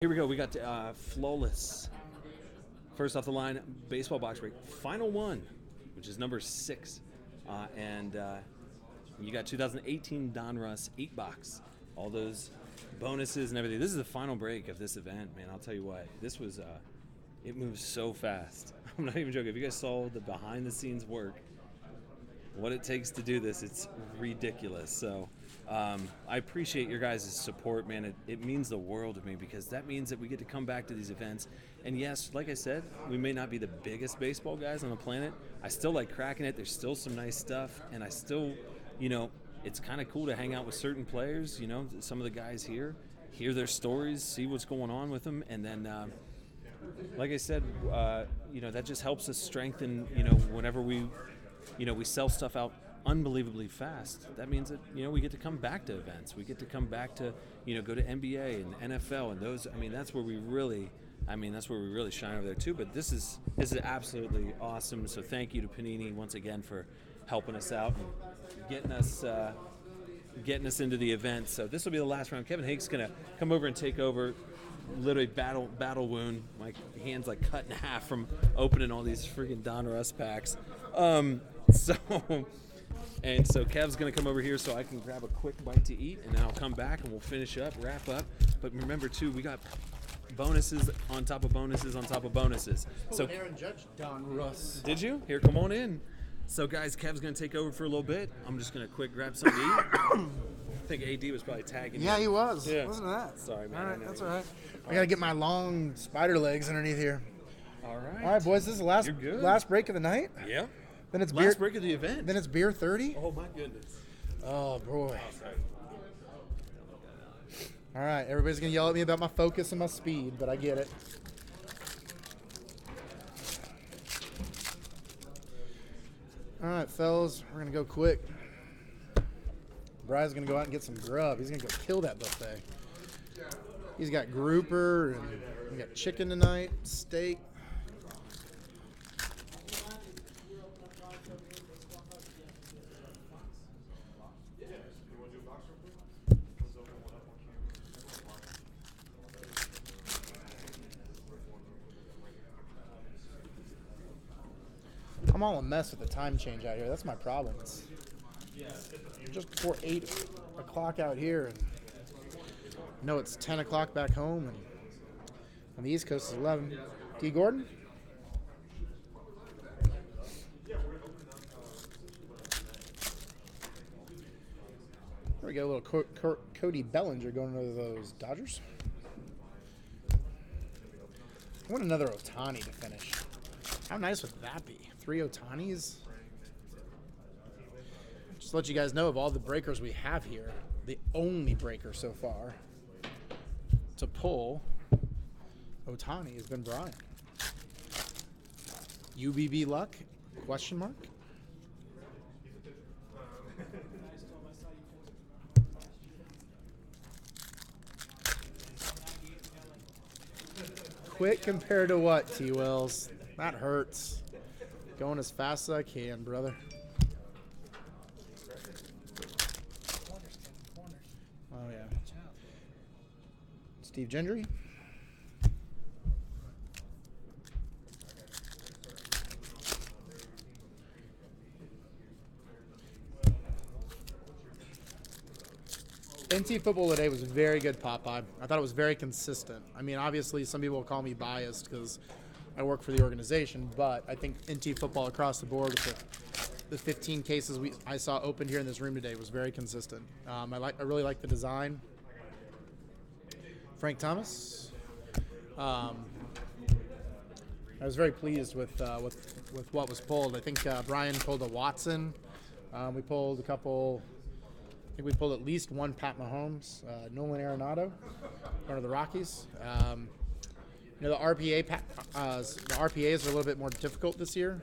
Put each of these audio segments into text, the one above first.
Here we go. We got Flawless. First off the line, baseball box break. Final one, which is number 6. And you got 2018 Donruss 8-box. All those bonuses and everything. This is the final break of this event, man. I'll tell you what. This was, it moves so fast. I'm not even joking. If you guys saw the behind-the-scenes work, what it takes to do this, it's ridiculous. So I appreciate your guys' support, man. It means the world to me because that means that we get to come back to these events. And yes, like I said, we may not be the biggest baseball guys on the planet. I still like cracking it. There's still some nice stuff. And I still, it's kind of cool to hang out with certain players, some of the guys here, hear their stories, see what's going on with them. And then, like I said, that just helps us strengthen, whenever we sell stuff out unbelievably fast. That means that, we get to come back to events. We get to come back to, go to NBA and NFL and those. That's where we really, shine over there too. But this is absolutely awesome. So thank you to Panini once again for helping us out and getting us into the event. So this will be the last round. Kevin Hake's gonna come over and take over. Literally battle wound. My hand's like cut in half from opening all these freaking Donruss packs. So Kev's gonna come over here so I can grab a quick bite to eat, and then I'll come back and we'll finish up, wrap up. But remember too, we got bonuses on top of bonuses on top of bonuses. So Aaron Judge Donruss. did you? Here, come on in. So guys, Kev's gonna take over for a little bit. I'm just gonna quick grab something to eat. I think AD was probably tagging. Yeah, you. he was. Yeah. Wasn't that? Sorry, man. All right, that's all right. I gotta get my long spider legs underneath here. All right. All right, boys. This is the last You're good. last break of the night. Yeah. Then it's Last beer. break of the event. Then it's beer 30. Oh my goodness. Oh boy. All right, everybody's gonna yell at me about my focus and my speed, but I get it. All right, fellas, we're gonna go quick. Brian's gonna go out and get some grub. He's gonna go kill that buffet. He's got grouper and we got chicken tonight, steak. I'm all a mess with the time change out here. That's my problem. It's just before 8 o'clock out here, and it's 10 o'clock back home, and on the East Coast it's 11. D. Gordon? There we go, a little Cody Bellinger going to those Dodgers. I want another Ohtani to finish. How nice would that be? 3 Ohtanis? Just to let you guys know, of all the breakers we have here, the only breaker so far to pull Ohtani has been Brian. UBB luck? Question mark? Quick compared to what, T-Wells? That hurts. Going as fast as I can, brother. Oh, yeah. Steve Gendry. NT football today was a very good Popeye. I thought it was very consistent. Obviously, some people will call me biased because I work for the organization, but I think NT football across the board with the 15 cases I saw opened here in this room today was very consistent. I really like the design. Frank Thomas. I was very pleased with what was pulled. I think Brian pulled a Watson. We pulled a couple. I think we pulled at least one Pat Mahomes. Nolan Arenado, one of the Rockies. The RPAs are a little bit more difficult this year,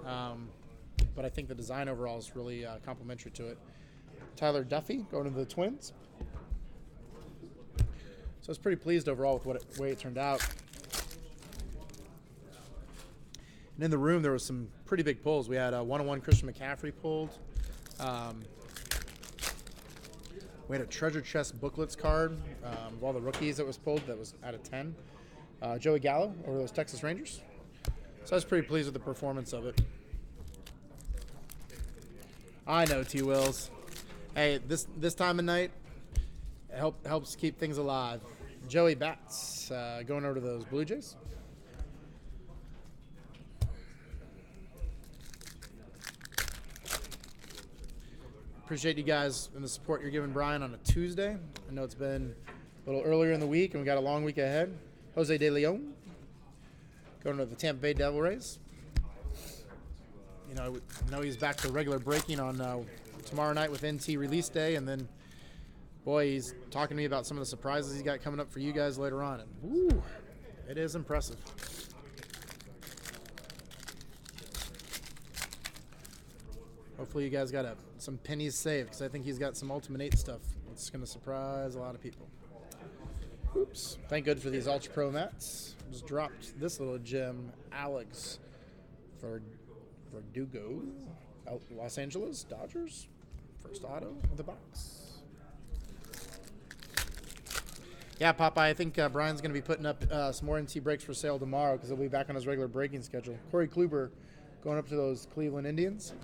but I think the design overall is really complimentary to it. Tyler Duffy going to the Twins. So I was pretty pleased overall with the way it turned out. And in the room, there was some pretty big pulls. We had a 101 Christian McCaffrey pulled. We had a treasure chest booklets card of all the rookies that was pulled that was out of 10. Joey Gallo over those Texas Rangers. So I was pretty pleased with the performance of it. I know, T. Wills. Hey, this time of night helps keep things alive. Joey Bats going over to those Blue Jays. Appreciate you guys and the support you're giving Brian on a Tuesday. I know it's been a little earlier in the week, and we got a long week ahead. Jose De Leon going to the Tampa Bay Devil Rays. You know, I know he's back to regular breaking on tomorrow night with NT release day, and then, boy, he's talking to me about some of the surprises he's got coming up for you guys later on. And, woo, it is impressive. Hopefully you guys got some pennies saved, because I think he's got some Ultimate 8 stuff that's going to surprise a lot of people. Oops. Thank good for these Ultra Pro mats. Just dropped this little gem, Alex Verdugo, Los Angeles Dodgers. First auto of the box. Yeah, Popeye, I think Brian's going to be putting up some more NT breaks for sale tomorrow, because he'll be back on his regular breaking schedule. Corey Kluber going up to those Cleveland Indians.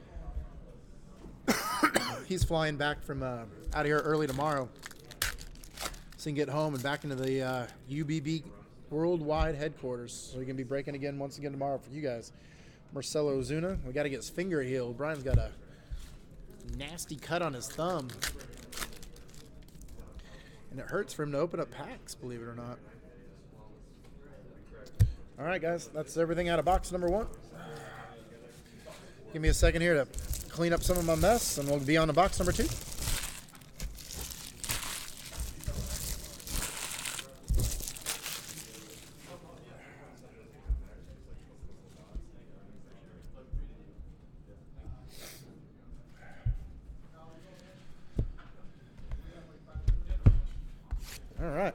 He's flying back from out of here early tomorrow, so he can get home and back into the UBB worldwide headquarters. So he can be breaking again once again tomorrow for you guys. Marcelo Ozuna, we got to get his finger healed. Brian's got a nasty cut on his thumb, and it hurts for him to open up packs, believe it or not. All right, guys, that's everything out of box number 1. Give me a second here to clean up some of my mess, and we'll be on to box number 2. All right.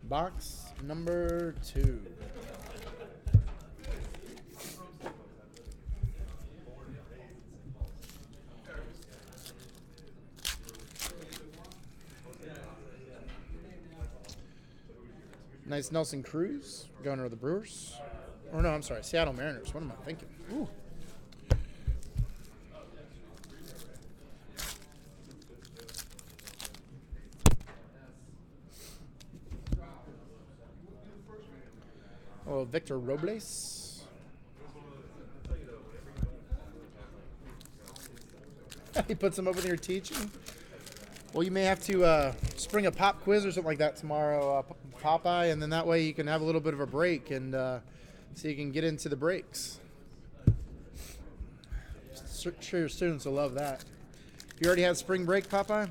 Box number 2. Nice Nelson Cruz going to the Brewers. Or no, I'm sorry, Seattle Mariners. What am I thinking? Ooh. Oh, Victor Robles. He puts them up with your teaching. Well, you may have to spring a pop quiz or something like that tomorrow, Popeye, and then that way you can have a little bit of a break, and so you can get into the breaks. Sure your students will love that. You already had spring break, Popeye?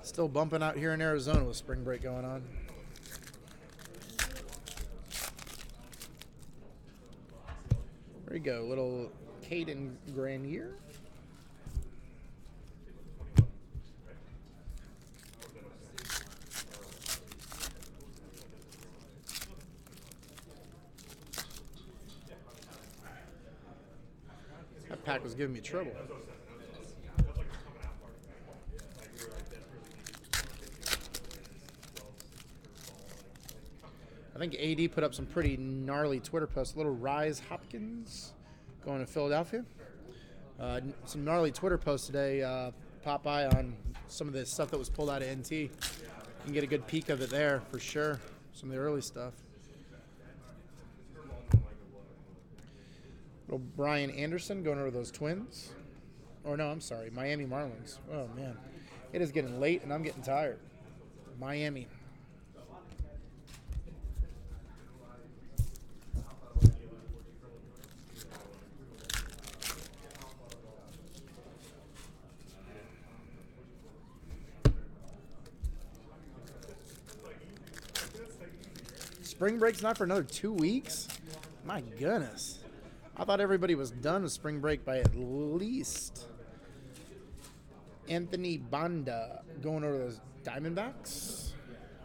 Still bumping out here in Arizona with spring break going on. There you go, little Caden Granier. That pack was giving me trouble. I think AD put up some pretty gnarly Twitter posts. Little Rise Hopkins going to Philadelphia. Some gnarly Twitter posts today, Popeye, on some of the stuff that was pulled out of NT. You can get a good peek of it there for sure. Some of the early stuff. Little Brian Anderson going over those Twins. Or no, I'm sorry, Miami Marlins. Oh, man. It is getting late, and I'm getting tired. Miami. Spring break's not for another 2 weeks? My goodness. I thought everybody was done with spring break by at least. Anthony Banda going over those Diamondbacks.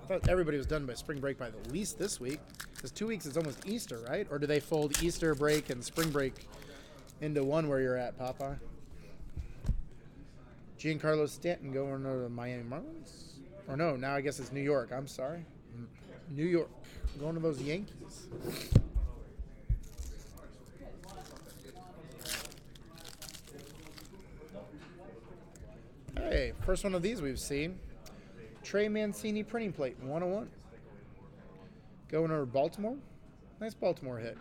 I thought everybody was done by spring break by the least this week. Because 2 weeks is almost Easter, right? Or do they fold Easter break and spring break into one where you're at, Popeye? Giancarlo Stanton going to the Miami Marlins? Or no, now I guess it's New York. I'm sorry. New York. Going to those Yankees. Hey, first one of these we've seen. Trey Mancini printing plate, 101. Going over Baltimore. Nice Baltimore hit.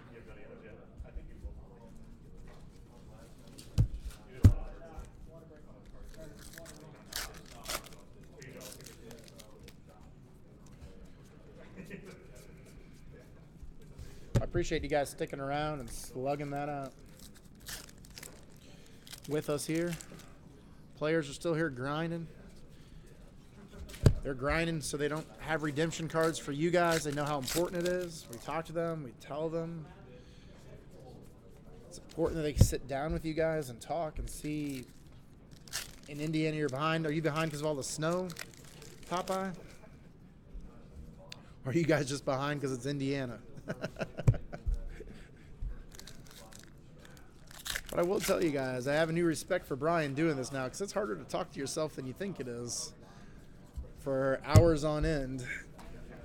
I appreciate you guys sticking around and slugging that out with us here. Players are still here grinding. They're grinding so they don't have redemption cards for you guys. They know how important it is. We talk to them. We tell them. It's important that they can sit down with you guys and talk and see. In Indiana, you're behind. Are you behind because of all the snow, Popeye? Or are you guys just behind because it's Indiana? But I will tell you guys, I have a new respect for Brian doing this now because it's harder to talk to yourself than you think it is for hours on end.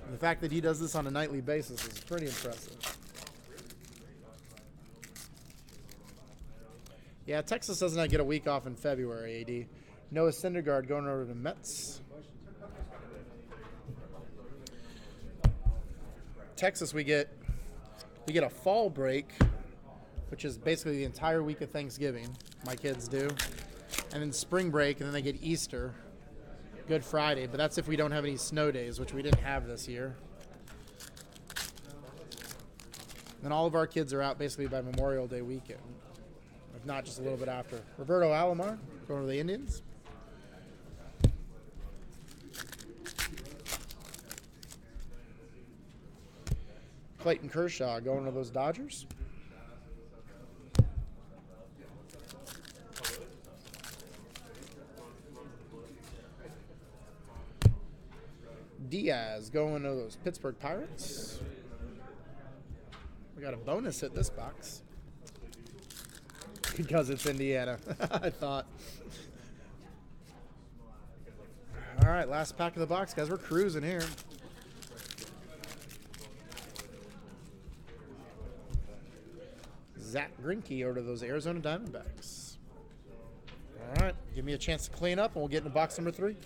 And the fact that he does this on a nightly basis is pretty impressive. Yeah, Texas does not get a week off in February, AD. Noah Syndergaard going over to the Mets. Texas, we get a fall break, which is basically the entire week of Thanksgiving. My kids do. And then spring break, and then they get Easter, Good Friday. But that's if we don't have any snow days, which we didn't have this year. Then all of our kids are out basically by Memorial Day weekend, if not just a little bit after. Roberto Alomar going to the Indians. Clayton Kershaw going to those Dodgers. Diaz going to those Pittsburgh Pirates. We got a bonus hit this box. Because it's Indiana, I thought. All right, last pack of the box, guys. We're cruising here. Zach Greinke over to those Arizona Diamondbacks. All right, give me a chance to clean up, and we'll get into box number 3.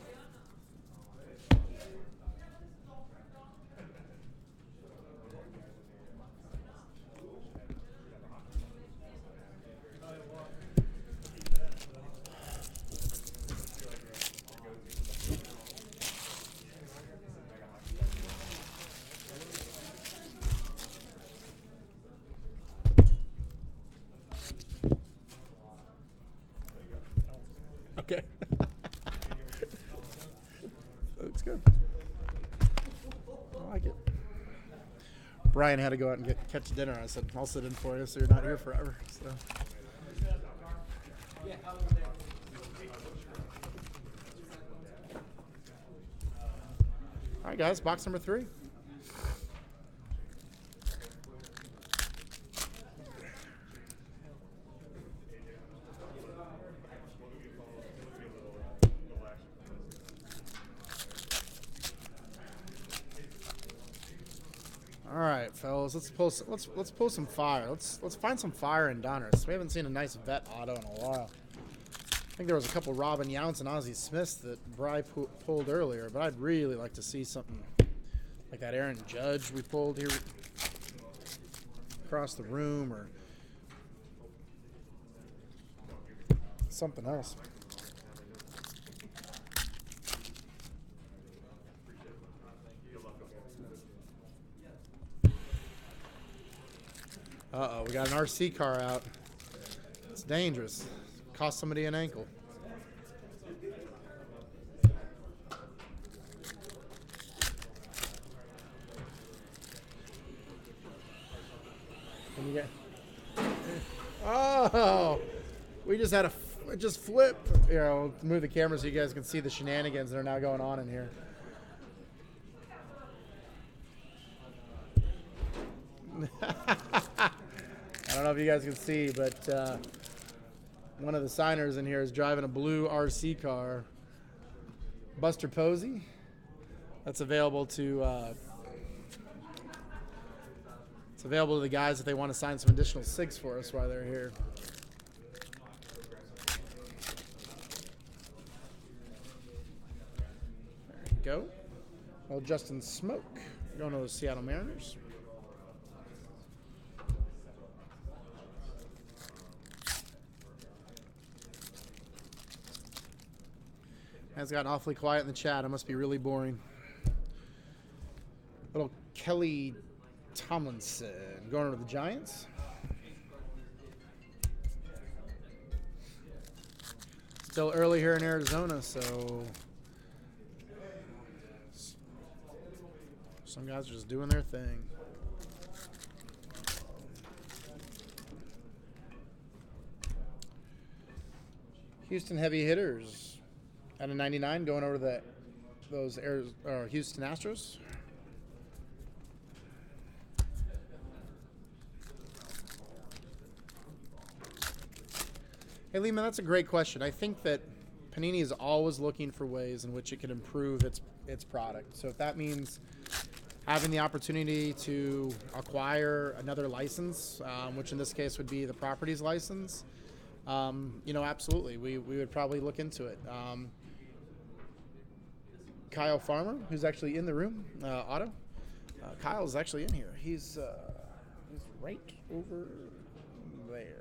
Okay. Looks good. I like it. Brian had to go out and catch dinner. I said, I'll sit in for you so you're not here forever. So. All right, guys, box number 3. All right, fellas, let's pull some fire. Let's find some fire in Donruss. We haven't seen a nice vet auto in a while. I think there was a couple Robin Yountz and Ozzie Smiths that Bry pulled earlier, but I'd really like to see something like that Aaron Judge we pulled here across the room, or something else. Uh-oh, we got an RC car out. It's dangerous. Cost somebody an ankle. Can you get? Oh, we just had it just flipped. Here, I'll move the camera so you guys can see the shenanigans that are now going on in here. know if you guys can see, but one of the signers in here is driving a blue RC car. Buster Posey. That's available to it's available to the guys if they want to sign some additional SIGs for us while they're here. There you go. Well, Justin Smoke going to the Seattle Mariners. It's gotten awfully quiet in the chat. It must be really boring. Little Kelly Tomlinson going over to the Giants. Still early here in Arizona, so some guys are just doing their thing. Houston heavy hitters at a 99 going over to those Houston Astros. Hey, Lehman, that's a great question. I think that Panini is always looking for ways in which it can improve its product. So if that means having the opportunity to acquire another license, which in this case would be the properties license, absolutely, we would probably look into it. Kyle Farmer, who's actually in the room, Otto. Kyle's actually in here. He's right over there.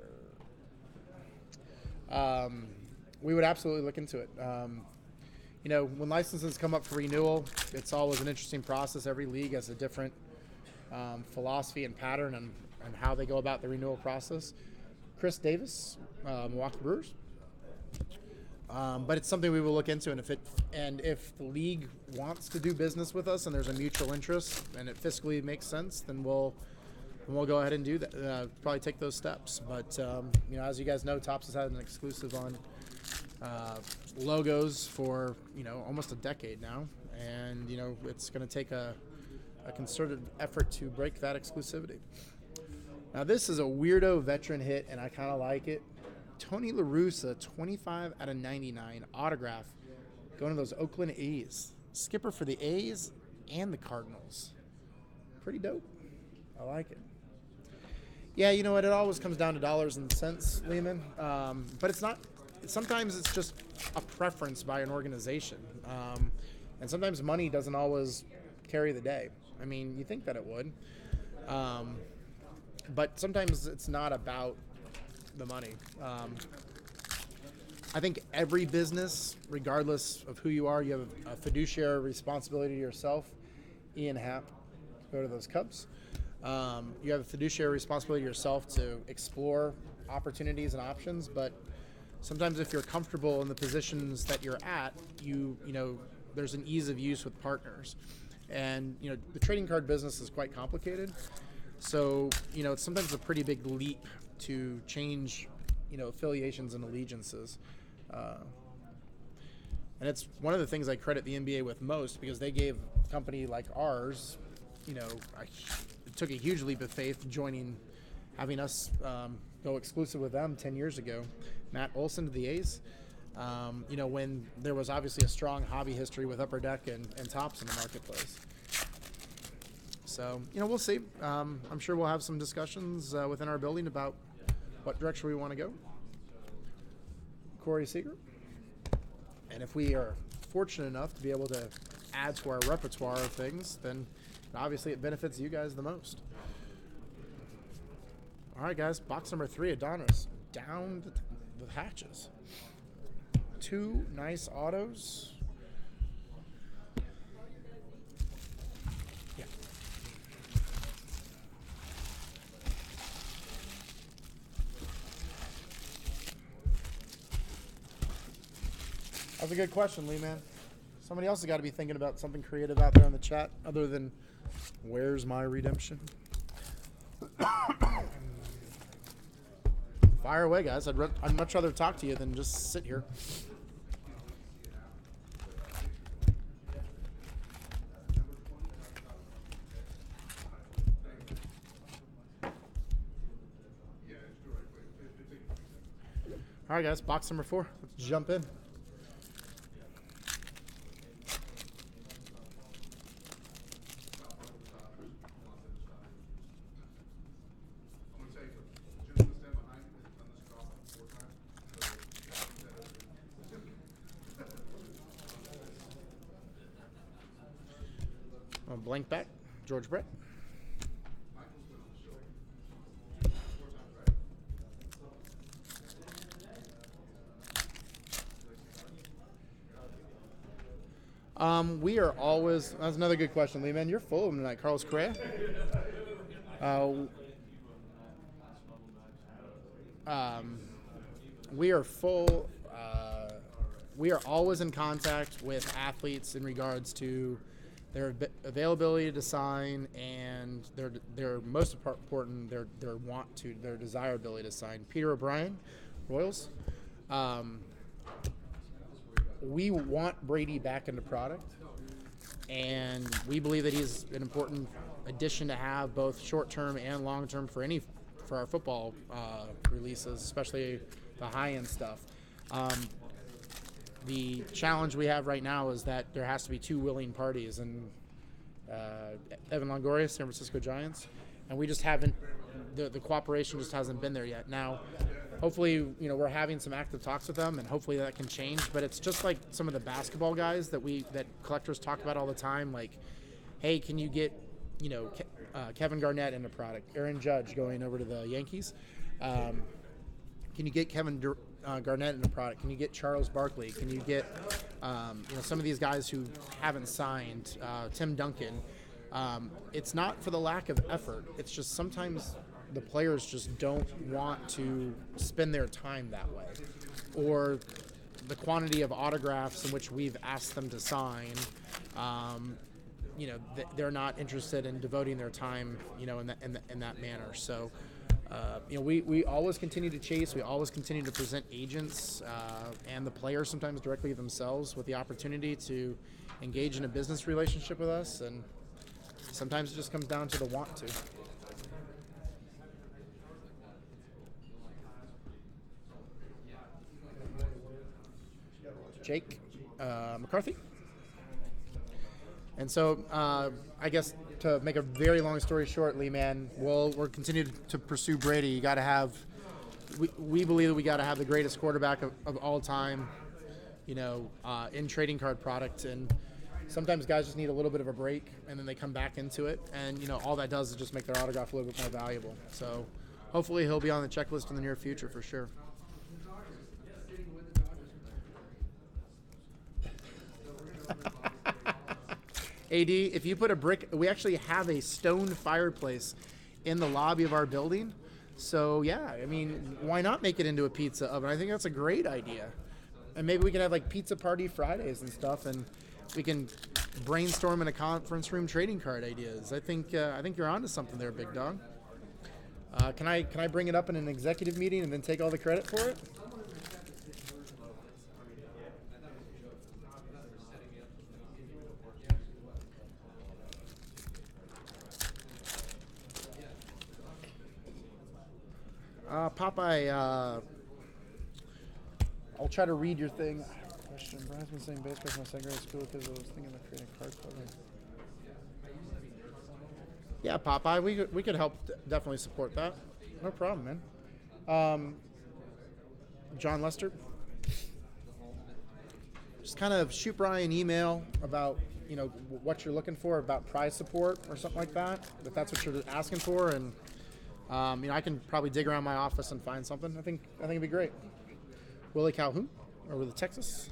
We would absolutely look into it. When licenses come up for renewal, it's always an interesting process. Every league has a different philosophy and pattern and how they go about the renewal process. Chris Davis, Milwaukee Brewers. But it's something we will look into, and if the league wants to do business with us and there's a mutual interest and it fiscally makes sense, then we'll go ahead and do that. Probably take those steps. But as you guys know, Topps has had an exclusive on logos for almost a decade now, and it's going to take a concerted effort to break that exclusivity. Now this is a weirdo veteran hit, and I kind of like it. Tony La Russa, 25 out of 99 autograph, going to those Oakland A's. Skipper for the A's and the Cardinals. Pretty dope. I like it. Yeah, you know what? It always comes down to dollars and cents, Lehman. But it's not. Sometimes it's just a preference by an organization. And sometimes money doesn't always carry the day. I mean, you think that it would. But sometimes it's not about the money. I think every business, regardless of who you are, you have a fiduciary responsibility to yourself. Ian Happ, go to those Cubs. You have a fiduciary responsibility to yourself to explore opportunities and options, but sometimes if you're comfortable in the positions that you're at, there's an ease of use with partners. And, the trading card business is quite complicated. So, it's sometimes a pretty big leap to change, affiliations and allegiances. And it's one of the things I credit the NBA with most, because they gave a company like ours, it took a huge leap of faith having us go exclusive with them 10 years ago. Matt Olson to the A's, when there was obviously a strong hobby history with Upper Deck and Topps in the marketplace. So, we'll see. I'm sure we'll have some discussions within our building about what direction we want to go. Corey Seager. And if we are fortunate enough to be able to add to our repertoire of things, then obviously it benefits you guys the most. All right, guys. Box number 3 of Donruss. Down the hatches. 2 nice autos. Yeah. That's a good question, Lee, man. Somebody else has got to be thinking about something creative out there in the chat other than where's my redemption? Fire away, guys. I'd much rather talk to you than just sit here. All right, guys, box number 4. Let's jump in. Blank back, George Brett. We are always. That's another good question, Lee. Man, you're full of them tonight, Carlos Correa. We are full. We are always in contact with athletes in regards to their availability to sign and their most important their desirability to sign. Peter O'Brien, Royals. We want Brady back into product, and we believe that he's an important addition to have, both short-term and long-term for our football releases, especially the high-end stuff. The challenge we have right now is that there has to be 2 willing parties, and Evan Longoria, San Francisco Giants, and we just haven't. The cooperation just hasn't been there yet. Now, hopefully, we're having some active talks with them, and hopefully that can change. But it's just like some of the basketball guys that collectors talk about all the time. Like, hey, can you get, Kevin Garnett in a product? Aaron Judge going over to the Yankees. Can you get Kevin Garnett in a product? Can you get Charles Barkley? Can you get, some of these guys who haven't signed? Tim Duncan. It's not for the lack of effort. It's just sometimes the players just don't want to spend their time that way, or the quantity of autographs in which we've asked them to sign. They're not interested in devoting their time, in that manner. So, we always continue to chase. We always continue to present agents and the players sometimes directly themselves with the opportunity to engage in a business relationship with us, and sometimes it just comes down to the want to. Jake McCarthy. And so, I guess to make a very long story short, Lee, man, we're continuing to pursue Brady. You got to have. We believe that we got to have the greatest quarterback of all time, in trading card product. And sometimes guys just need a little bit of a break, and then they come back into it. And all that does is just make their autograph a little bit more valuable. So, hopefully, he'll be on the checklist in the near future for sure. AD, if you put a brick, we actually have a stone fireplace in the lobby of our building. So, yeah, why not make it into a pizza oven? I think that's a great idea. And maybe we can have, Pizza Party Fridays and stuff, and we can brainstorm in a conference room trading card ideas. I think you're onto something there, big dog. Can I bring it up in an executive meeting and then take all the credit for it? Popeye, I'll try to read your thing. Question. Brian's been saying baseball from my second grade school because I was thinking of creating card program. Yeah, Popeye, we could help definitely support that. No problem, man. John Lester, just kind of shoot Brian an email about what you're looking for, about prize support or something like that. If that's what you're asking for, and I can probably dig around my office and find something. I think it'd be great. Willie Calhoun, over the Texas.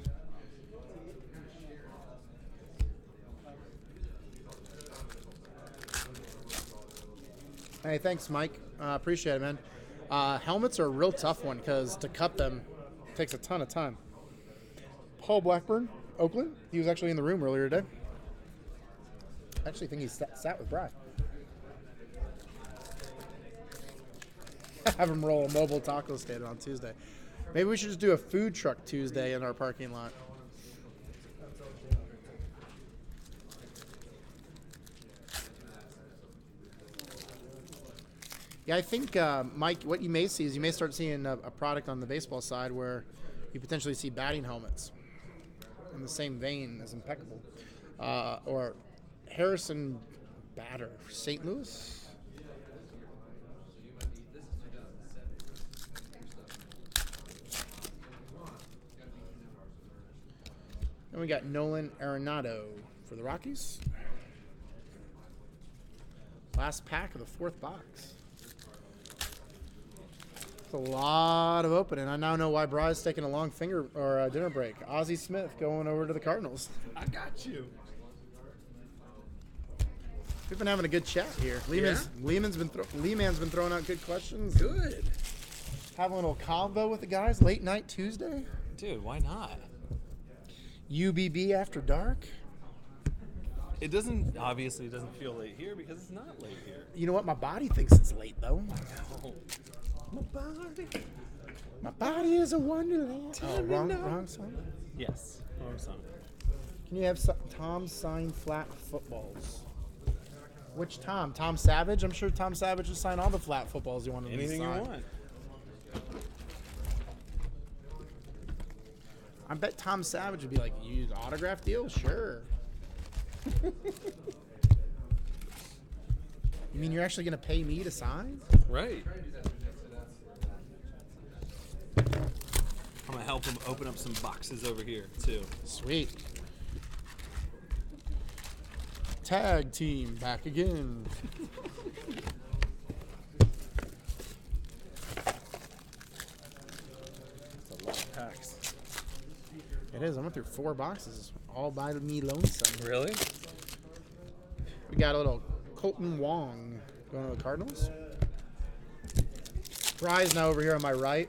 Hey, thanks, Mike. Appreciate it, man. Helmets are a real tough one because to cut them takes a ton of time. Paul Blackburn, Oakland. He was actually in the room earlier today. I actually think he sat with Bry. Have him roll a mobile taco stand on Tuesday. Maybe we should just do a food truck Tuesday in our parking lot. Yeah, I think, Mike, what you may see is you may start seeing a product on the baseball side where you potentially see batting helmets in the same vein as Impeccable. Or Harrison Batter, St. Louis. And we got Nolan Arenado for the Rockies. Last pack of the 4th box. It's a lot of opening. I now know why Bry's taking a long dinner break. Ozzie Smith going over to the Cardinals. I got you. We've been having a good chat here. Lehman's been throwing out good questions. Good. Having a little convo with the guys late night Tuesday. Dude, why not? UBB after dark. It doesn't feel late here because it's not late here. You know what? My body thinks it's late though. Oh. My body is a wonderland. Oh, wrong song. Yes, wrong song. Can you have Tom sign flat footballs? Which Tom? Tom Savage? I'm sure Tom Savage will sign all the flat footballs you want to sign. Anything you want. I bet Tom Savage would be like, you use autograph deal? Sure. You mean you're actually going to pay me to sign? Right. I'm going to help him open up some boxes over here, too. Sweet. Tag team back again. That's a lot of packs. It is. I went through 4 boxes all by me lonesome. Really? We got a little Colton Wong going to the Cardinals. Bry's now over here on my right.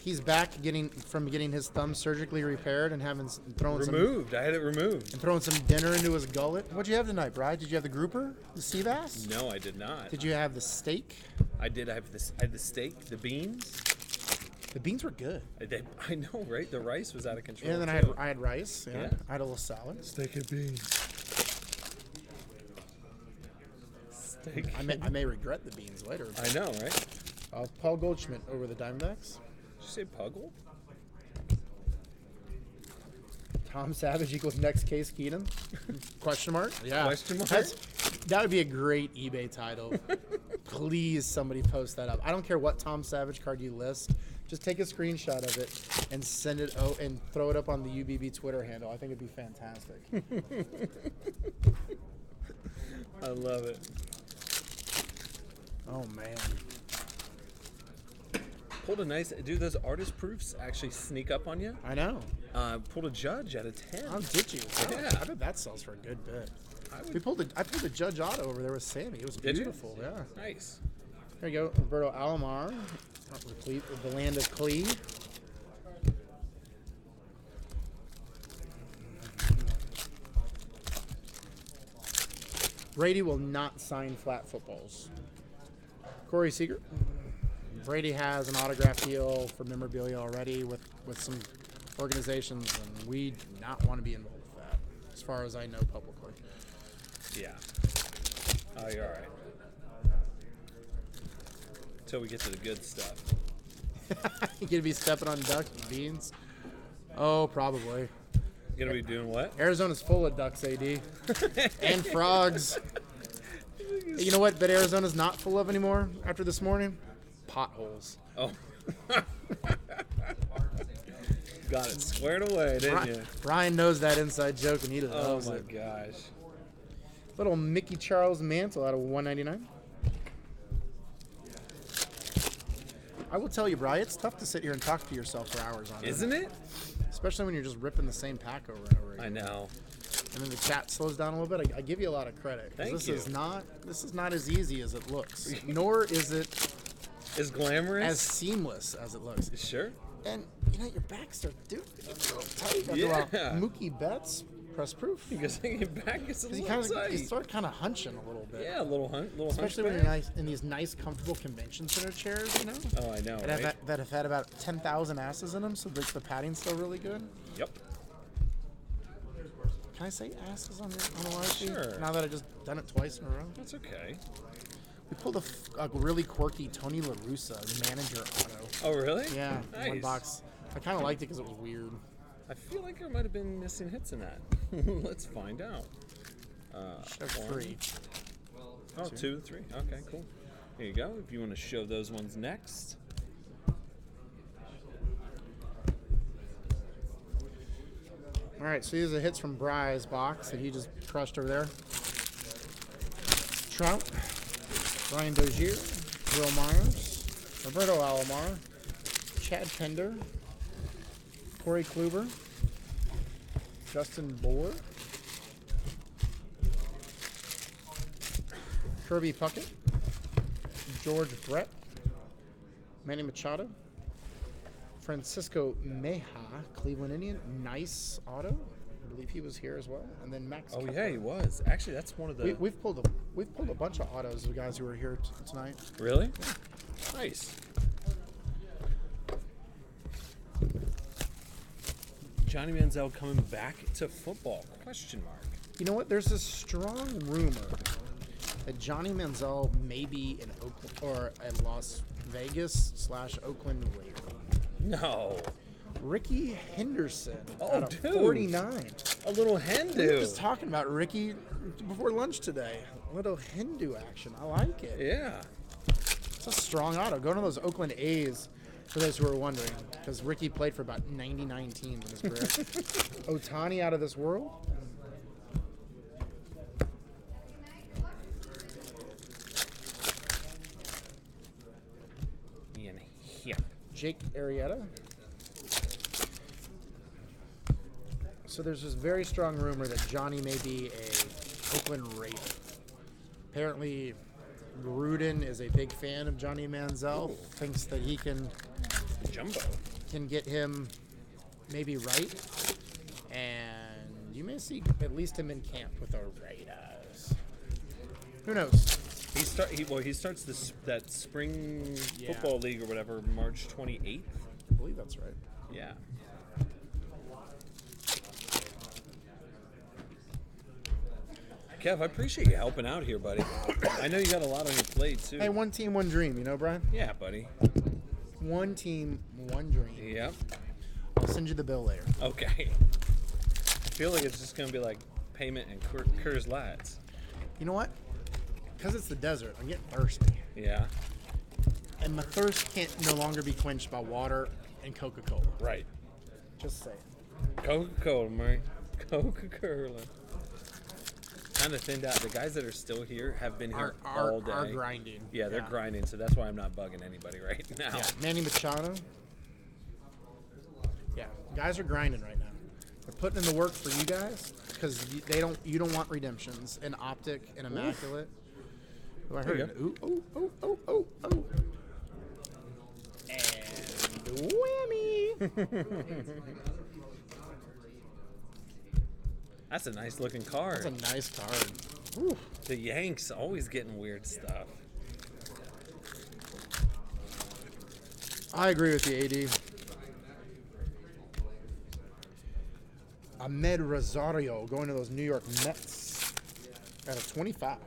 He's back getting his thumb surgically repaired and removed. I had it removed. And throwing some dinner into his gullet. What'd you have tonight, Bry? Did you have the grouper, the sea bass? No, I did not. Did you have the steak? I did. I had the steak, the beans. The beans were good. I know, right? The rice was out of control. And then I had rice. Yeah. I had a little salad. Steak and beans. Steak. I may regret the beans later. I know, right? Paul Goldschmidt over the Diamondbacks. Did you say Puggle? Tom Savage equals next Case Keenum? Question mark? Yeah. Question mark? That would be a great eBay title. Please, somebody post that up. I don't care what Tom Savage card you list. Just take a screenshot of it and send it and throw it up on the UBB Twitter handle. I think it'd be fantastic. I love it. Oh, man. Pulled a nice... Do those artist proofs actually sneak up on you? I know. Pulled a Judge out of 10. Oh, did you? Yeah. I bet that sells for a good bit. I pulled a Judge Auto over there with Sammy. It was beautiful. Yeah. Nice. There you go. Roberto Alomar. The land of Clee. Brady will not sign flat footballs. Corey Seager. Brady has an autograph deal for memorabilia already with some organizations, and we do not want to be involved with that, as far as I know publicly. Yeah. Oh, you're all right. Until we get to the good stuff. You gonna be stepping on duck and beans? Oh, probably. You gonna be doing what? Arizona's full of ducks, AD. And frogs. You know what but Arizona's not full of anymore after this morning? Potholes. Oh. Got it squared away, didn't you? Brian knows that inside joke, and he loves it. Oh, my gosh. Little Mickey Charles Mantle out of 199. I will tell you, Brian, it's tough to sit here and talk to yourself for hours on it. Isn't it? Especially when you're just ripping the same pack over and over again. I know. And then the chat slows down a little bit. I give you a lot of credit. Thank this you. This is not as easy as it looks, nor is it as glamorous, as seamless as it looks. Sure. And you know your backs are it's a little tight. Yeah. Mookie Betts press proof. Because your back is a little tight. You start kind of hunching a little bit. Yeah, a little especially when you're in these nice, comfortable convention center chairs, you know. Oh, I know. That have had about 10,000 asses in them, so the padding's still really good. Yep. Can I say asses on the live feed? Sure. Now that I just done it twice in a row. That's okay. We pulled a really quirky Tony La Russa manager auto. Oh, really? Yeah, Nice. one box. I kind of liked it because it was weird. I feel like there might have been missing hits in that. Let's find out. Should have 3. Oh, 2, 3. Okay, cool. Here you go. If you want to show those ones next. All right, so these are hits from Bry's box that he just crushed over there. Trout, Ryan Dozier, Will Myers, Roberto Alomar, Chad Pender, Corey Kluber, Justin Bohr, Kirby Puckett, George Brett, Manny Machado, Francisco Meja, Cleveland Indian, nice auto. I believe he was here as well. And then Max. Oh Kepler. yeah, he was. Actually, that's one of the. We've pulled a bunch of autos of guys who were here tonight. Really? Yeah. Nice. Johnny Manziel coming back to football? Question mark. You know what? There's a strong rumor that Johnny Manziel may be in Oakland or a Las Vegas / Oakland Raider. No. Ricky Henderson. Oh, out of dude. 49. A little We were Hindu. just talking about Ricky before lunch today. A little Hindu action. I like it. Yeah. It's a strong auto. Go to those Oakland A's, for those who are wondering, because Ricky played for about 99 teams in his career. Ohtani out of this world. Ian here. Jake Arrieta. So there's this very strong rumor that Johnny may be a Oakland Raider. Apparently, Gruden is a big fan of Johnny Manziel. Thinks that he can Jumbo. get him maybe right, and you may see at least him in camp with the Raiders. Who knows? He starts that spring football league or whatever March 28th. I believe that's right. Yeah. Kev, I appreciate you helping out here, buddy. I know you got a lot on your plate too. Hey, one team, one dream. You know, Brian? Yeah, buddy. One team, one dream. Yep. I'll send you the bill later. Okay. I feel like it's just gonna be like payment and Coors Lights. You know what? Because it's the desert, I'm getting thirsty. Yeah. And my thirst can't no longer be quenched by water and Coca-Cola. Right. Just saying. Coca-Cola, man. Coca-Cola. Kind of thinned out. The guys that are still here have been here all day. Are grinding. Yeah, they're grinding, so that's why I'm not bugging anybody right now. Yeah, Manny Machado. Yeah, guys are grinding right now. They're putting in the work for you guys because you don't want redemptions and Optic and Immaculate. Oh, I heard There it. you Ooh, oh. And whammy. That's a nice looking card. That's a nice card. Ooh. The Yanks always getting weird stuff. I agree with you, AD. Ahmed Rosario going to those New York Mets at a 25.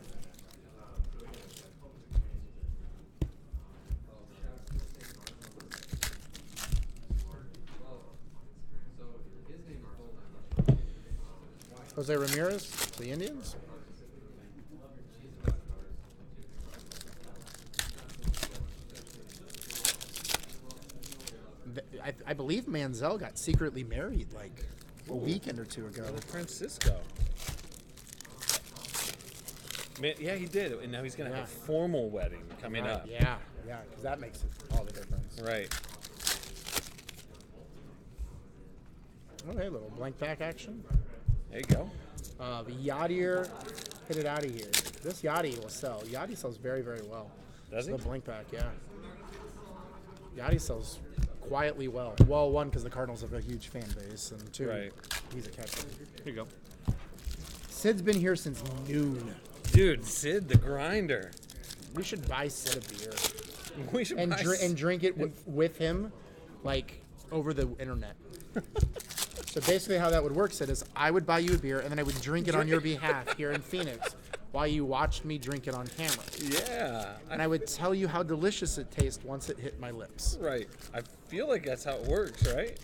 Jose Ramirez, the Indians. I believe Manziel got secretly married like a weekend or two ago. Francisco. Man, yeah, he did. And now he's going to have a formal wedding coming up. Yeah, because that makes all the difference. Right. Okay, little blank back action. There you go. The Yadier, hit it out of here. This Yachty will sell. Yachty sells very, very well. Does he? The blank back, yeah. Yachty sells quietly well. Well, one, because the Cardinals have a huge fan base, and two, he's a catcher. Here you go. Sid's been here since noon. Dude, Sid the grinder. We should buy Sid a beer We should and buy drink it with him, like, over the internet. So basically how that would work, Sid, is I would buy you a beer, and then I would drink it on your behalf here in Phoenix while you watched me drink it on camera. Yeah. And I would tell you how delicious it tastes once it hit my lips. Right. I feel like that's how it works, right?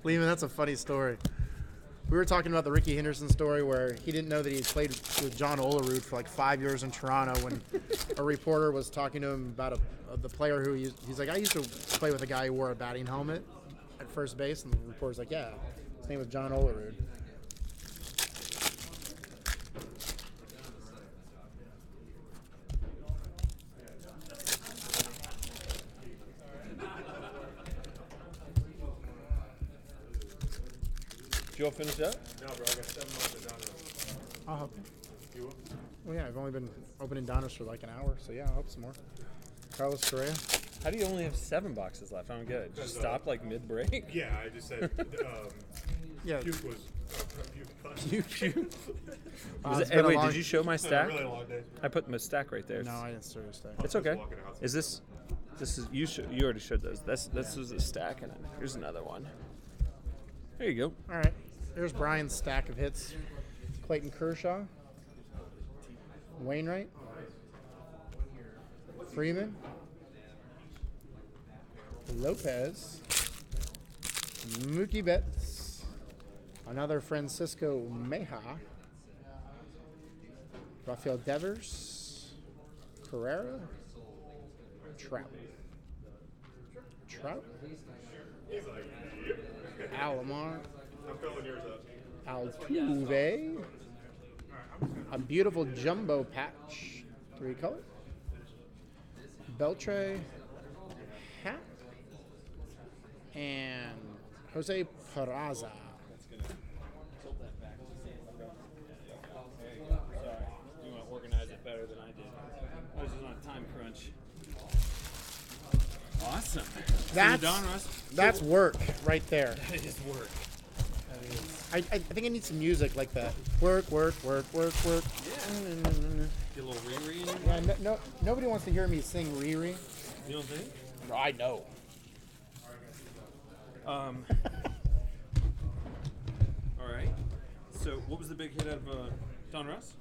Lehman, that's a funny story. We were talking about the Ricky Henderson story where he didn't know that he played with John Olerud for like 5 years in Toronto when a reporter was talking to him about the player who he's like, I used to play with a guy who wore a batting helmet at first base, and the reporter's like, yeah, his name was John Olerud. You all finished up? No, bro, I got 7 months of Donruss. I'll help you. You will? Well, yeah, I've only been opening Donruss for like an hour, so yeah, I'll help some more. Carlos Correa. How do you only have 7 boxes left? I don't get it. Just stop like mid-break? Yeah, I just said Yeah. puke was Pew pew. Hey, wait, did you show my It's been a stack? really long day. I put my stack right there. No, I didn't start a stack. It's okay. Walking out. Is this is you already showed those. This is a stack, and here's another one. There you go. All right. Here's Brian's stack of hits. Clayton Kershaw. Wainwright. Freeman. Lopez. Mookie Betts. Another Francisco Meja. Rafael Devers. Carrera. Trout. Alomar. I'm filling yours up. Altuve. A beautiful jumbo patch. 3-color. Beltre. Hat. And Jose Peraza. Sorry, you want to organize it better than I did. I was just on a time crunch. Awesome. That's work right there. That is work. I think I need some music like that. Work. Yeah. Get a little Riri in there. Yeah, no, nobody wants to hear me sing Riri. You don't think? No, I know. All right. So, what was the big hit of Donruss?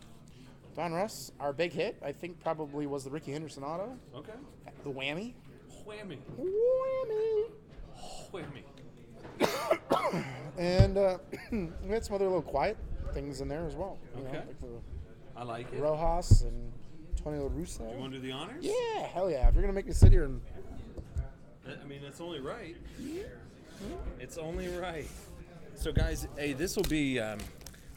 Donruss, our big hit, I think probably was the Ricky Henderson auto. Okay. The whammy. Whammy. Whammy. And we had some other little quiet things in there as well. You know, Okay. like the I like it. Rojas and Antonio Russo. You want to do the honors? Yeah, hell yeah. If you're going to make me sit here and... I mean, it's only right. It's only right. So, guys, hey, this will be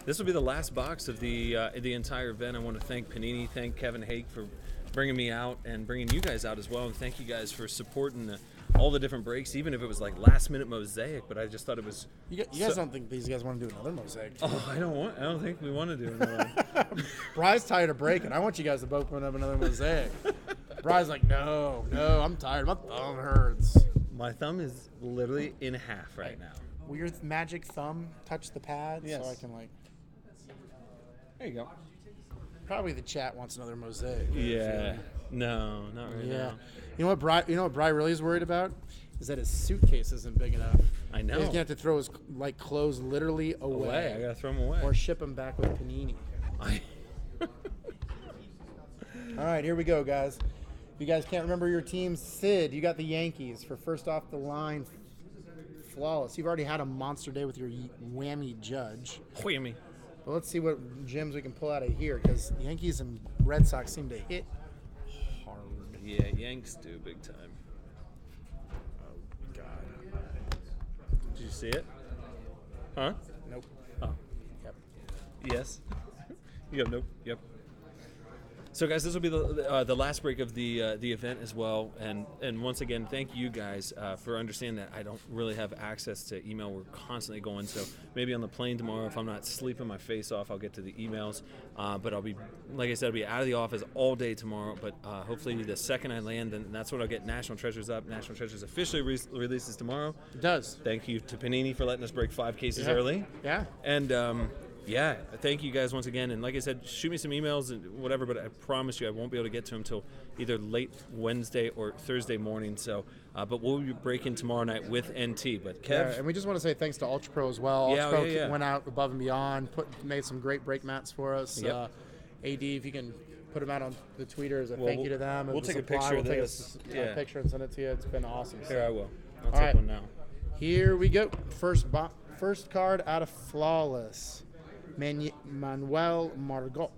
the last box of the entire event. I want to thank Panini, thank Kevin Hake for bringing me out and bringing you guys out as well, and thank you guys for supporting all the different breaks, even if it was like last-minute mosaic. But I just thought it was. You guys don't think these guys want to do another mosaic? Oh, I don't think we want to do another one. Bry's tired of breaking. I want you guys to both put up another mosaic. Bry's like, no, I'm tired. My thumb hurts. My thumb is literally in half right now. Will your magic thumb touch the pad Yes. so I can like? There you go. Probably the chat wants another mosaic. Yeah. No, not right Yeah. now. You know what Bry really is worried about is that his suitcase isn't big enough. I know. He's gonna have to throw his like clothes literally away. I gotta throw them away. Or ship them back with Panini. All right, here we go, guys. If you guys can't remember your teams, Sid, you got the Yankees for first off the line. Flawless. You've already had a monster day with your whammy judge. Whammy. But let's see what gems we can pull out of here, because the Yankees and Red Sox seem to hit hard. Yeah, Yanks do big time. Oh, God. Did you see it? Huh? Nope. Oh. Yep. Yes. You go, nope. Yep. So, guys, this will be the last break of the event as well. And once again, thank you guys for understanding that I don't really have access to email. We're constantly going. So maybe on the plane tomorrow, if I'm not sleeping my face off, I'll get to the emails. But I'll be, like I said, I'll be out of the office all day tomorrow. But hopefully the second I land, then that's when I'll get National Treasures up. National Treasures officially releases tomorrow. It does. Thank you to Panini for letting us break 5 cases Yeah. early. Yeah. And Yeah, thank you guys once again. And like I said, shoot me some emails and whatever, but I promise you I won't be able to get to them until either late Wednesday or Thursday morning. So, but we'll be breaking tomorrow night with NT. But Kev, Yeah, and we just want to say thanks to Ultra Pro as well. Yeah, Ultra Pro yeah. went out above and beyond, made some great break mats for us. Yep. AD, if you can put them out on the Twitter as a Well, thank you to them. we'll As take a supply, picture of we'll take this. a Yeah. picture and send it to you. It's been awesome. here I will. I'll All take right. one now. Here we go. First card out of Flawless. Manuel Margot.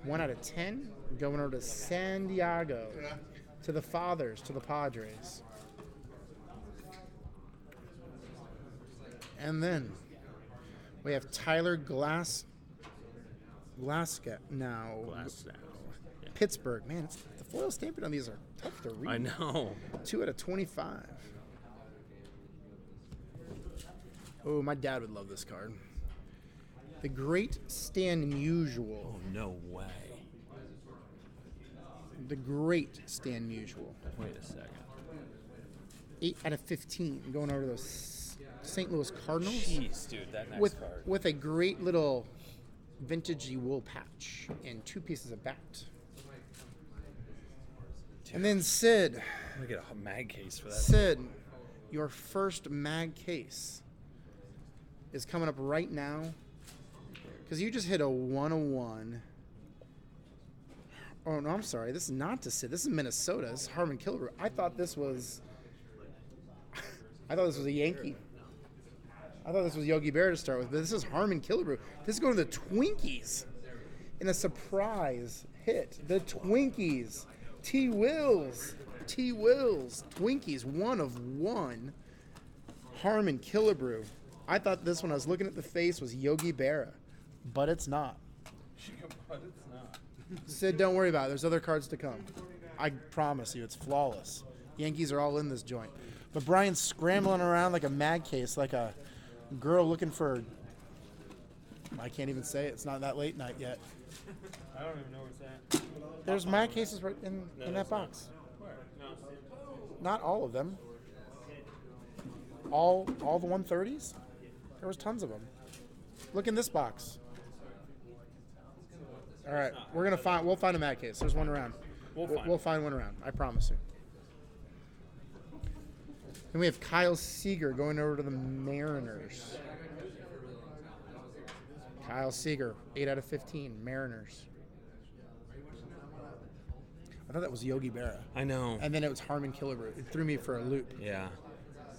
1 out of 10. Going over to San Diego. To the Fathers, to the Padres. And then we have Tyler Glasgow now. Pittsburgh. Man, the foil stamping on these are tough to read. I know. 2 out of 25. Oh, my dad would love this card. The Great Stan Musial. Oh, no way. The Great Stan Musial. Wait a second. 8 out of 15. Going over to those St. Louis Cardinals. Jeez, dude, that next with card. with a great little vintagey wool patch and 2 pieces of bat. And then Sid. I'm gonna get a mag case for that. Sid, your first mag case is coming up right now because you just hit a 101. Oh no, I'm sorry. This is not to Sid. This is Minnesota. This is Harmon Killebrew. I thought this was a Yankee. I thought this was Yogi Berra to start with, but this is Harmon Killebrew. This is going to the Twinkies in a surprise hit. The Twinkies. T. Wills, Twinkies, 1 of 1. Harmon Killebrew. I thought this one, I was looking at the face, was Yogi Berra, but it's not. But it's not. Sid, don't worry about it. There's other cards to come. I promise you, it's flawless. Yankees are all in this joint. But Brian's scrambling around like a mag case, like a girl looking for, I can't even say it. It's not that late night yet. I don't even know where it's at. There's mag cases right in that box. Not all of them. All the 130s? There was tons of them. Look in this box. All right, we'll find a mag case. There's one around. We'll find one around. I promise you. And we have Kyle Seager going over to the Mariners. Kyle Seager, 8 out of 15, Mariners. I thought that was Yogi Berra. I know. And then it was Harmon Killebrew. It threw me for a loop. Yeah.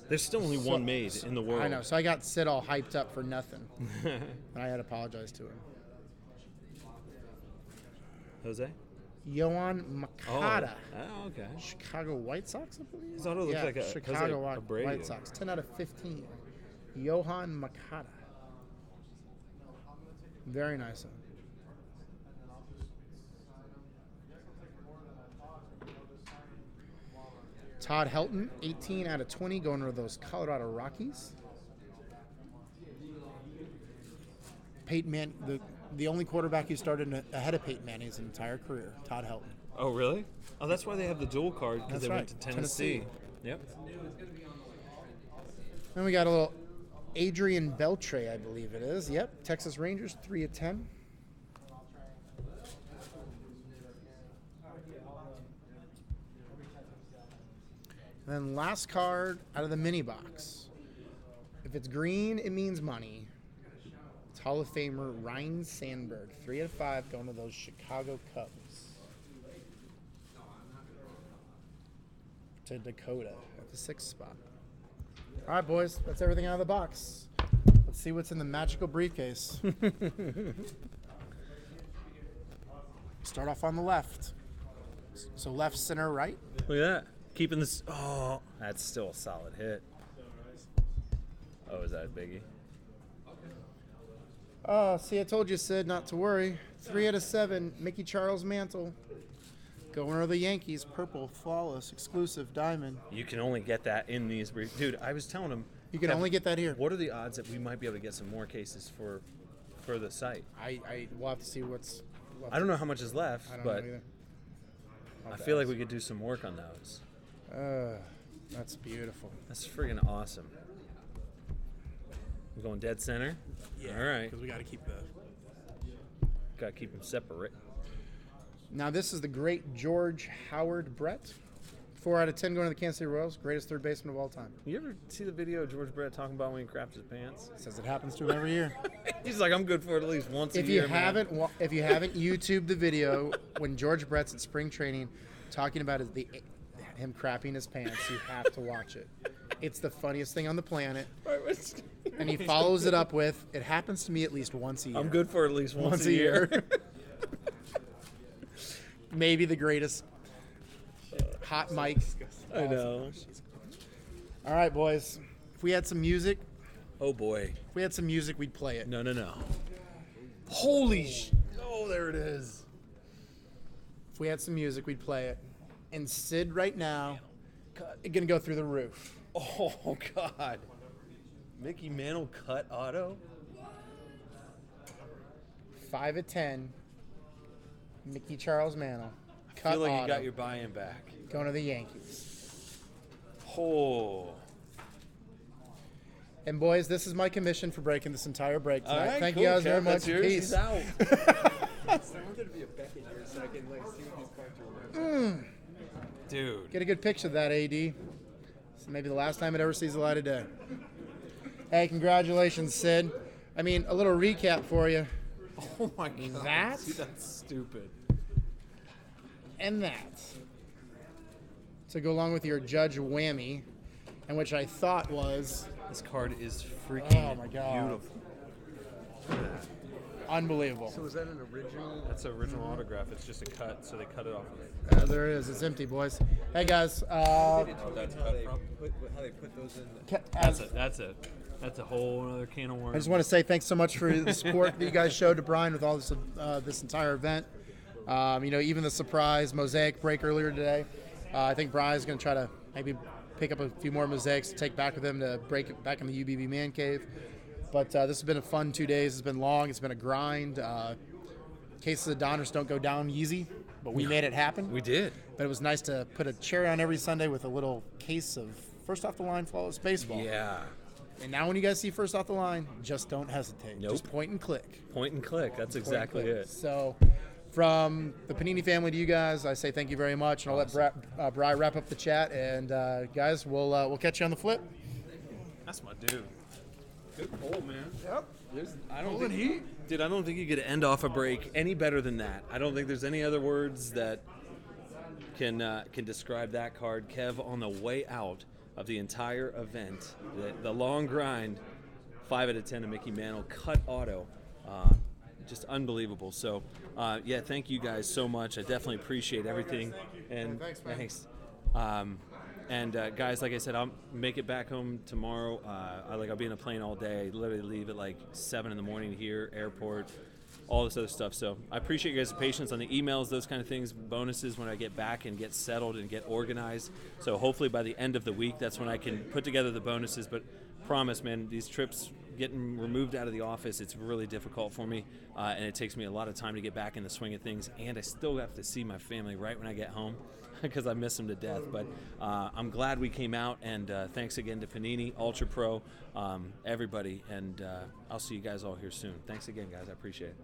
There's still only one made in the world. I know. So I got Sid all hyped up for nothing. And I had to apologize to him. Jose? Yohan Makata. Oh, okay. Chicago White Sox, I believe? His auto looks like a Chicago Jose Abreu. White Sox. 10 out of 15. Yohan Makata. Very nice one. Todd Helton, 18 out of 20, going to those Colorado Rockies. Peyton Manning, the only quarterback who started ahead of Peyton Manning's entire career, Todd Helton. Oh, really? Oh, that's why they have the dual card, because That's they right. went to Tennessee. Yep. Then we got a little Adrian Beltre, I believe it is. Yep, Texas Rangers, 3 of 10. And then last card out of the mini box. If it's green, it means money. It's Hall of Famer Ryan Sandberg, 3 out of 5, going to those Chicago Cubs. To Dakota at the 6th spot. All right, boys, that's everything out of the box. Let's see what's in the magical briefcase. Start off on the left. So left, center, right. Look at that. Keeping this. Oh, that's still a solid hit. Oh, is that a biggie? Oh, see, I told you, Sid, not to worry. 3 out of 7, Mickey Charles Mantle. Going to the Yankees, purple, flawless, exclusive, diamond. You can only get that in these briefs. Dude, I was telling him. You can only get that here. What are the odds that we might be able to get some more cases for the site? We'll have to see what's. I don't know how much is left, I don't but know either. I feel like we could do some work on those. That's beautiful. That's friggin' awesome. We're going dead center? Yeah. All right. Because we got to keep the Gotta keep them separate. Now this is the great George Howard Brett. 4 out of 10 going to the Kansas City Royals. Greatest third baseman of all time. You ever see the video of George Brett talking about when he craps his pants? Says it happens to him every year. He's like, I'm good for it at least once a If year. you haven't YouTubed the video when George Brett's at spring training talking about him crapping his pants, you have to watch it. It's the funniest thing on the planet. And he follows it up with, it happens to me at least once a year. I'm good for at least once a year. Maybe the greatest hot mic. I know. All right, boys. If we had some music, Oh boy. We'd play it. No. Holy oh, there it is. If we had some music, we'd play it. And Sid right now, gonna go through the roof. Oh God. Mickey Mantle cut auto. 5 of 10. Mickey Charles Mantle. I Cut feel like auto. you got your buy-in back. Going to the Yankees. Oh. And boys, this is my commission for breaking this entire break tonight. All right, Thank cool, you guys Kev, very much. that's yours. Peace. He's out. I want there to be a Beckett here so I can see what these cards are. Dude. Get a good picture of that, AD. It's maybe the last time it ever sees the light of day. Hey, congratulations, Sid. I mean, a little recap for you. Oh my God. That? Dude, that's stupid. And that. To go along with your Judge Whammy, and which I thought was This card is freaking Oh my God. beautiful. unbelievable. So was that an original? That's an original autograph. It's just a cut, so they cut it off of it. There it is. It's empty, boys. Hey, guys. How they from? put those in. That's a whole other can of worms. I just want to say thanks so much for the support that you guys showed to Brian with all this this entire event. Even the surprise mosaic break earlier today. I think Brian's going to try to maybe pick up a few more mosaics to take back with him to break it back in the UBB Man Cave. But this has been a fun 2 days. It's been long. It's been a grind. Cases of Donruss don't go down easy, but we made it happen. We did. But it was nice to put a cherry on every Sunday with a little case of first off the line flawless baseball. Yeah. And now when you guys see first off the line, just don't hesitate. Nope. Just point and click. Point and click. That's exactly Point and click. it. So from the Panini family to you guys, I say thank you very much. And I'll let Bri wrap up the chat. And guys, we'll catch you on the flip. That's my dude. Good pull, man. Yep. I don't think you could end off a break any better than that. I don't think there's any other words that can describe that card. Kev, on the way out of the entire event, the long grind, 5 out of 10 to Mickey Mantle, cut auto, just unbelievable. So, thank you guys so much. I definitely appreciate everything. And thanks, man. Thanks. Guys, like I said, I'll make it back home tomorrow. I'll be in a plane all day. I literally leave at like 7 in the morning here, airport, all this other stuff. So I appreciate you guys' patience on the emails, those kind of things, bonuses when I get back and get settled and get organized. So hopefully by the end of the week, that's when I can put together the bonuses. But promise, man, these trips, getting removed out of the office, it's really difficult for me, and it takes me a lot of time to get back in the swing of things. And I still have to see my family right when I get home, because I miss them to death. But I'm glad we came out, and thanks again to Panini, Ultra Pro, everybody, and I'll see you guys all here soon. Thanks again, guys. I appreciate it.